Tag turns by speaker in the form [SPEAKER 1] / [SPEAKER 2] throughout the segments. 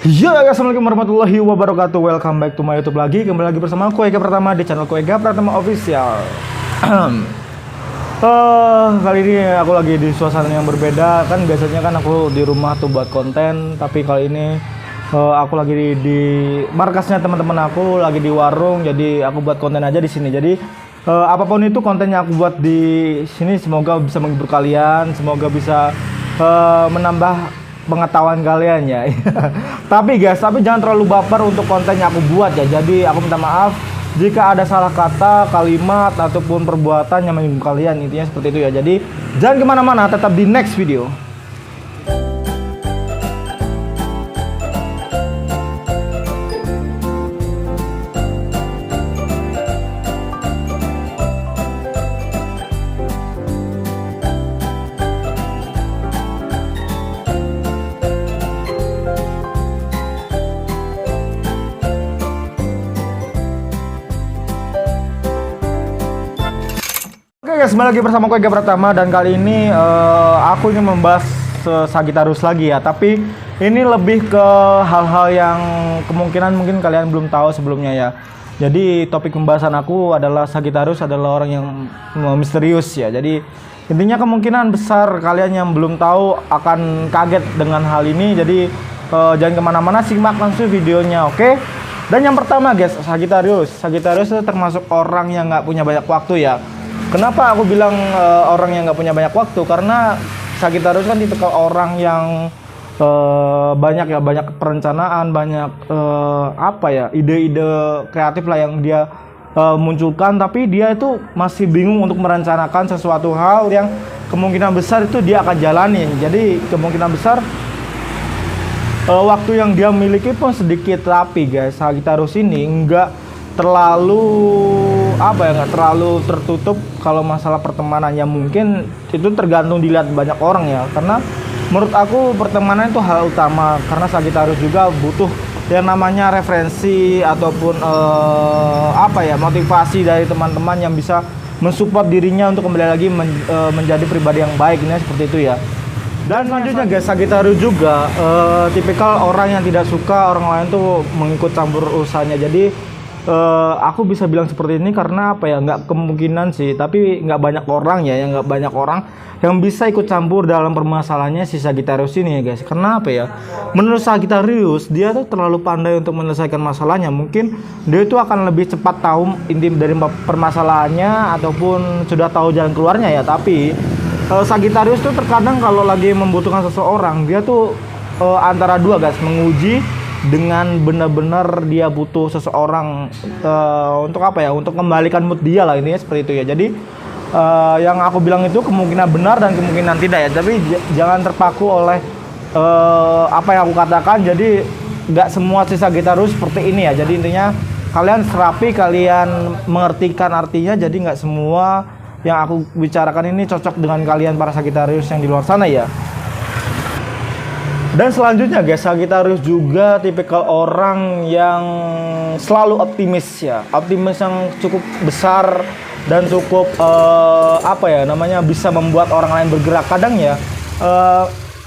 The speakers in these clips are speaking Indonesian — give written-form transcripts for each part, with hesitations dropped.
[SPEAKER 1] Ya, assalamualaikum warahmatullahi wabarakatuh. Welcome back to my YouTube lagi. Kembali lagi bersama aku Ega Pratama di channel Ega Pratama Official. Kali ini aku lagi di suasana yang berbeda. Kan biasanya kan aku di rumah tuh buat konten, tapi kali ini aku lagi di markasnya teman-teman aku, lagi di warung. Jadi aku buat konten aja di sini. Jadi apapun itu kontennya aku buat di sini, semoga bisa menghibur kalian, semoga bisa menambah pengetahuan kalian ya. Tapi jangan terlalu baper untuk konten yang aku buat ya. Jadi aku minta maaf jika ada salah kata, kalimat ataupun perbuatan yang menyinggung kalian, intinya seperti itu ya. Jadi jangan kemana-mana, tetap di next video. Oke guys, kembali lagi bersama aku Ega Pratama, dan kali ini aku ingin membahas Sagittarius lagi ya. Tapi ini lebih ke hal-hal yang kemungkinan mungkin kalian belum tahu sebelumnya ya. Jadi topik pembahasan aku adalah Sagittarius adalah orang yang misterius ya. Jadi intinya kemungkinan besar kalian yang belum tahu akan kaget dengan hal ini. Jadi jangan kemana-mana, simak langsung videonya, oke? Dan yang pertama guys, Sagittarius itu termasuk orang yang nggak punya banyak waktu ya. Kenapa aku bilang orang yang nggak punya banyak waktu? Karena Sagittarius kan tipe orang yang banyak perencanaan, banyak ide-ide kreatif lah yang dia munculkan. Tapi dia itu masih bingung untuk merencanakan sesuatu hal yang kemungkinan besar itu dia akan jalanin. Jadi kemungkinan besar waktu yang dia miliki pun sedikit. Tapi guys, Sagittarius ini nggak terlalu tertutup kalau masalah pertemanannya. Mungkin itu tergantung dilihat banyak orang ya, karena menurut aku pertemanan itu hal utama, karena Sagittarius juga butuh yang namanya referensi ataupun motivasi dari teman-teman yang bisa mensupport dirinya untuk kembali lagi menjadi pribadi yang baik, ini seperti itu ya. Dan selanjutnya guys, Sagittarius juga tipikal orang yang tidak suka orang lain tuh mengikut campur urusannya. Jadi aku bisa bilang seperti ini karena nggak kemungkinan sih, tapi nggak banyak orang yang bisa ikut campur dalam permasalahannya si Sagittarius ini ya guys. Kenapa ya? Menurut Sagittarius, dia tuh terlalu pandai untuk menyelesaikan masalahnya. Mungkin dia itu akan lebih cepat tahu inti dari permasalahannya ataupun sudah tahu jalan keluarnya ya. Tapi Sagittarius tuh terkadang kalau lagi membutuhkan seseorang, dia tuh antara dua guys, menguji dengan benar-benar dia butuh seseorang untuk kembalikan mood dia lah, intinya seperti itu ya. Jadi yang aku bilang itu kemungkinan benar dan kemungkinan tidak ya. Tapi jangan terpaku oleh apa yang aku katakan. Jadi nggak semua si Sagittarius seperti ini ya. Jadi intinya kalian serapi, kalian mengertikan artinya. Jadi nggak semua yang aku bicarakan ini cocok dengan kalian para Sagittarius yang di luar sana ya. Dan selanjutnya guys, Sagittarius juga tipikal orang yang selalu optimis ya. Optimis yang cukup besar dan cukup bisa membuat orang lain bergerak. Kadang ya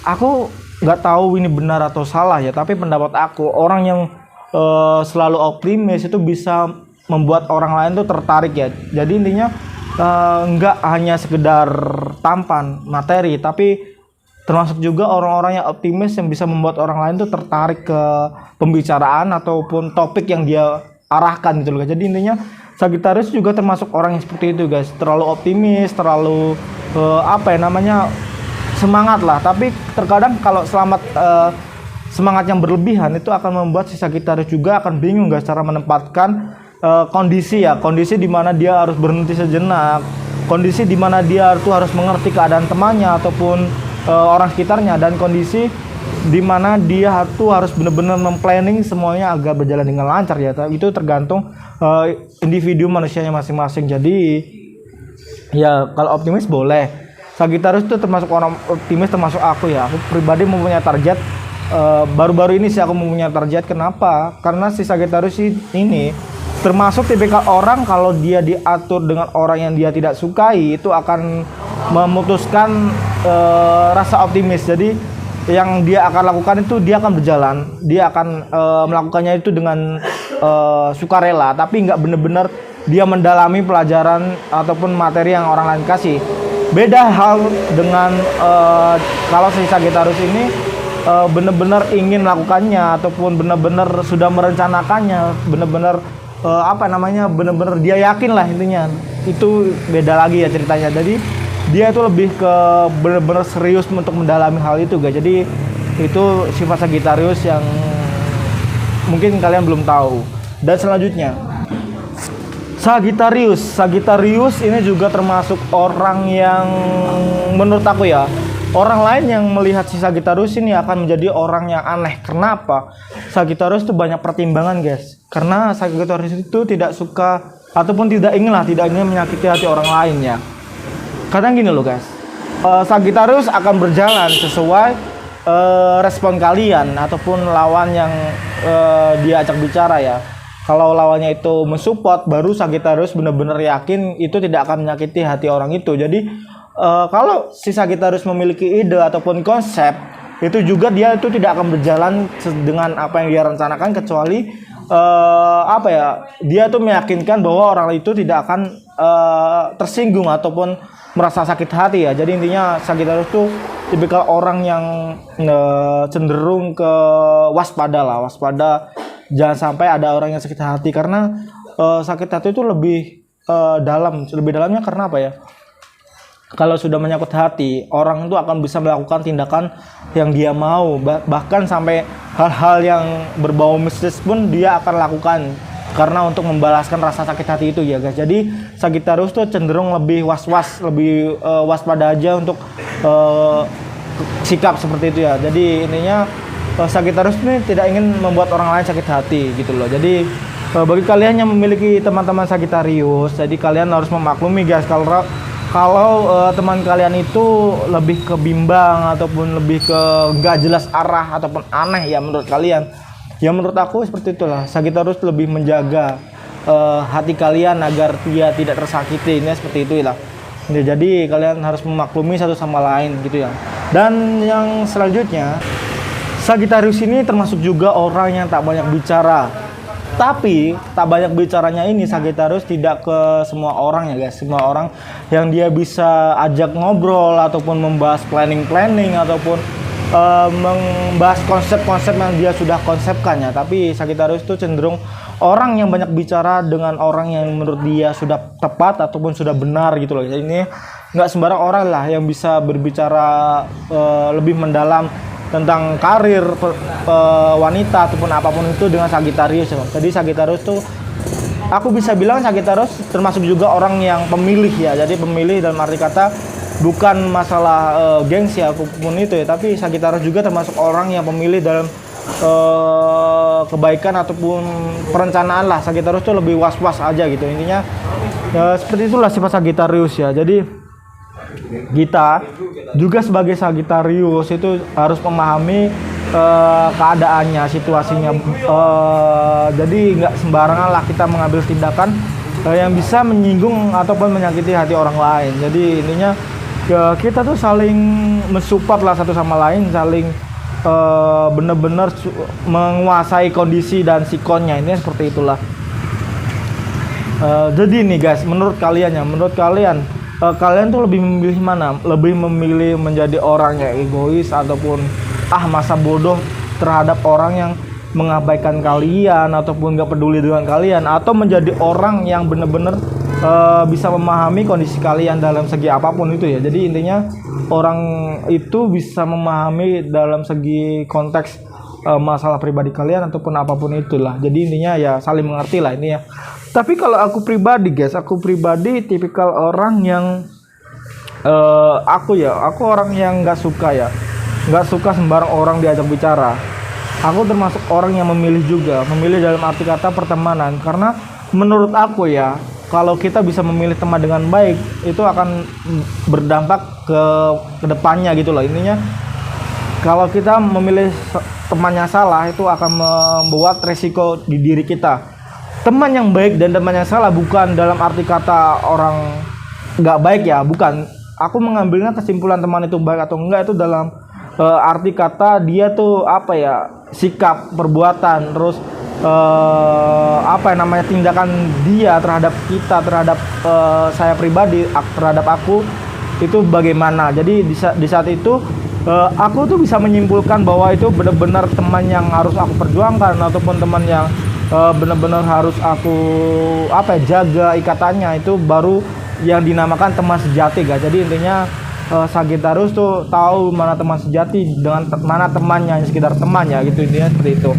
[SPEAKER 1] aku nggak tahu ini benar atau salah ya, tapi pendapat aku, orang yang selalu optimis itu bisa membuat orang lain tuh tertarik ya. Jadi intinya nggak hanya sekedar tampan materi, tapi termasuk juga orang-orang yang optimis yang bisa membuat orang lain tuh tertarik ke pembicaraan ataupun topik yang dia arahkan gitu loh. Jadi intinya Sagittarius juga termasuk orang yang seperti itu guys, terlalu optimis, terlalu semangat lah. Tapi terkadang kalau semangat yang berlebihan itu akan membuat si Sagittarius juga akan bingung guys cara menempatkan kondisi di mana dia harus berhenti sejenak, kondisi di mana dia tuh harus mengerti keadaan temannya ataupun orang sekitarnya, dan kondisi di mana dia tuh harus benar-benar memplanning semuanya agar berjalan dengan lancar ya. Itu tergantung individu manusianya masing-masing. Jadi ya kalau optimis boleh. Sagittarius itu termasuk orang optimis, termasuk aku ya. Aku pribadi mempunyai target. Baru-baru ini sih aku mempunyai target. Kenapa? Karena si Sagittarius ini termasuk tipikal orang kalau dia diatur dengan orang yang dia tidak sukai, itu akan memutuskan rasa optimis. Jadi yang dia akan lakukan itu dia akan berjalan, dia akan melakukannya itu dengan sukarela, tapi nggak bener-bener dia mendalami pelajaran ataupun materi yang orang lain kasih. Beda hal dengan kalau si Sagittarius ini bener-bener ingin melakukannya ataupun bener-bener sudah merencanakannya, bener-bener bener-bener dia yakin lah intinya. Itu beda lagi ya ceritanya. Jadi dia itu lebih ke bener-bener serius untuk mendalami hal itu guys. Jadi itu sifat Sagittarius yang mungkin kalian belum tahu. Dan selanjutnya Sagittarius ini juga termasuk orang yang menurut aku ya, orang lain yang melihat si Sagittarius ini akan menjadi orang yang aneh. Kenapa? Sagittarius itu banyak pertimbangan guys. Karena Sagittarius itu tidak suka ataupun tidak ingin menyakiti hati orang lain ya. Kadang gini loh guys, Sagittarius akan berjalan sesuai respon kalian ataupun lawan yang dia ajak bicara ya. Kalau lawannya itu mensupport, baru Sagittarius benar-benar yakin itu tidak akan menyakiti hati orang itu. Jadi kalau si Sagittarius memiliki ide ataupun konsep, itu juga dia itu tidak akan berjalan dengan apa yang dia rencanakan, kecuali dia tuh meyakinkan bahwa orang itu tidak akan tersinggung ataupun merasa sakit hati ya. Jadi intinya Sagittarius tuh tipikal orang yang cenderung ke waspada, jangan sampai ada orang yang sakit hati, karena sakit hati itu lebih dalamnya karena apa ya? Kalau sudah menyangkut hati, orang itu akan bisa melakukan tindakan yang dia mau, bahkan sampai hal-hal yang berbau mistis pun dia akan lakukan karena untuk membalaskan rasa sakit hati itu ya guys. Jadi Sagittarius tuh cenderung lebih lebih waspada aja untuk sikap seperti itu ya. Jadi intinya Sagittarius ini tidak ingin membuat orang lain sakit hati gitu loh. Jadi bagi kalian yang memiliki teman-teman Sagittarius, jadi kalian harus memaklumi guys, kalau teman kalian itu lebih ke bimbang ataupun lebih ke nggak jelas arah ataupun aneh ya menurut kalian. Ya menurut aku seperti itulah. Sagittarius lebih menjaga hati kalian agar dia tidak tersakiti. Ini seperti itu lah. Jadi kalian harus memaklumi satu sama lain gitu ya. Dan yang selanjutnya, Sagittarius ini termasuk juga orang yang tak banyak bicara. Tapi tak banyak bicaranya ini Sagittarius tidak ke semua orang ya guys. Semua orang yang dia bisa ajak ngobrol ataupun membahas planning ataupun membahas konsep-konsep yang dia sudah konsepkan ya. Tapi Sagittarius itu cenderung orang yang banyak bicara dengan orang yang menurut dia sudah tepat ataupun sudah benar gitu loh. Jadi ini nggak sembarang orang lah yang bisa berbicara lebih mendalam tentang karir wanita ataupun apapun itu dengan Sagittarius. Jadi Sagittarius tuh aku bisa bilang Sagittarius termasuk juga orang yang pemilih ya. Jadi pemilih dalam arti kata bukan masalah gengsi apapun itu ya, tapi Sagittarius juga termasuk orang yang pemilih dalam kebaikan ataupun perencanaan lah. Sagittarius tuh lebih was-was aja gitu intinya. Seperti itulah sifat Sagittarius ya. Jadi kita juga sebagai Sagittarius itu harus memahami keadaannya, situasinya. Jadi nggak sembarangan lah kita mengambil tindakan yang bisa menyinggung ataupun menyakiti hati orang lain. Jadi intinya ya, kita tuh saling mensupport lah satu sama lain, saling benar-benar menguasai kondisi dan sikonnya. Ini seperti itulah. Jadi nih guys, menurut kalian kalian tuh lebih memilih mana? Lebih memilih menjadi orang yang egois ataupun masa bodoh terhadap orang yang mengabaikan kalian ataupun gak peduli dengan kalian, atau menjadi orang yang benar-benar bisa memahami kondisi kalian dalam segi apapun itu ya. Jadi intinya orang itu bisa memahami dalam segi konteks masalah pribadi kalian ataupun apapun itulah. Jadi intinya ya saling mengerti lah ini ya. Tapi kalau aku pribadi guys, aku tipikal orang yang aku orang yang nggak suka sembarang orang diajak bicara. Aku termasuk orang yang memilih dalam arti kata pertemanan, karena menurut aku ya, kalau kita bisa memilih teman dengan baik, itu akan berdampak ke depannya gitu loh. Intinya kalau kita memilih temannya salah, itu akan membuat resiko di diri kita. Teman yang baik dan teman yang salah bukan dalam arti kata orang nggak baik ya, bukan. Aku mengambilnya kesimpulan teman itu baik atau enggak itu dalam arti kata dia tuh apa ya, sikap, perbuatan, terus apa yang namanya tindakan dia terhadap kita, terhadap saya pribadi, terhadap aku itu bagaimana. Jadi di saat itu aku tuh bisa menyimpulkan bahwa itu benar-benar teman yang harus aku perjuangkan, ataupun teman yang benar-benar harus aku apa ya, jaga ikatannya. Itu baru yang dinamakan teman sejati, guys. Jadi intinya Sagittarius tuh tahu mana teman sejati dengan mana temannya yang sekedar temannya gitu, intinya seperti itu.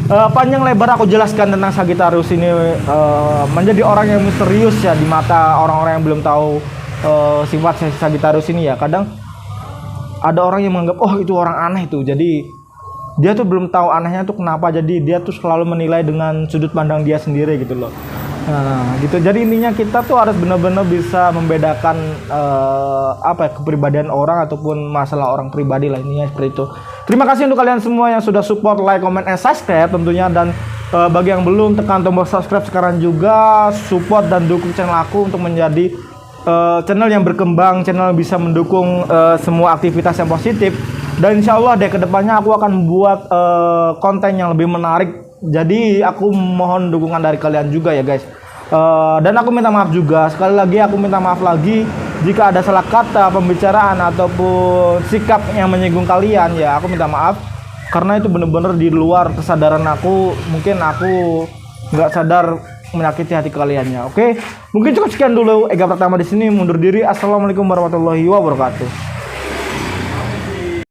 [SPEAKER 1] Panjang lebar aku jelaskan tentang Sagittarius ini, menjadi orang yang misterius ya di mata orang-orang yang belum tahu sifat Sagittarius ini ya. Kadang ada orang yang menganggap oh itu orang aneh tuh, jadi dia tuh belum tahu anehnya tuh kenapa, jadi dia tuh selalu menilai dengan sudut pandang dia sendiri gitu loh. Nah gitu, jadi intinya kita tuh harus benar-benar bisa membedakan apa ya, kepribadian orang ataupun masalah orang pribadi lah, intinya seperti itu. Terima kasih untuk kalian semua yang sudah support, like, comment, and subscribe tentunya. Dan bagi yang belum, tekan tombol subscribe sekarang juga, support dan dukung channel aku untuk menjadi channel yang berkembang, channel yang bisa mendukung semua aktivitas yang positif. Dan insya Allah deh kedepannya aku akan membuat konten yang lebih menarik. Jadi aku mohon dukungan dari kalian juga ya guys. Dan aku minta maaf juga, sekali lagi aku minta maaf lagi jika ada salah kata, pembicaraan ataupun sikap yang menyinggung kalian ya. Aku minta maaf karena itu benar-benar di luar kesadaran aku. Mungkin aku nggak sadar menyakiti hati kalian ya. Oke, mungkin cukup sekian dulu. Ega pertama di sini mundur diri. Assalamualaikum warahmatullahi wabarakatuh.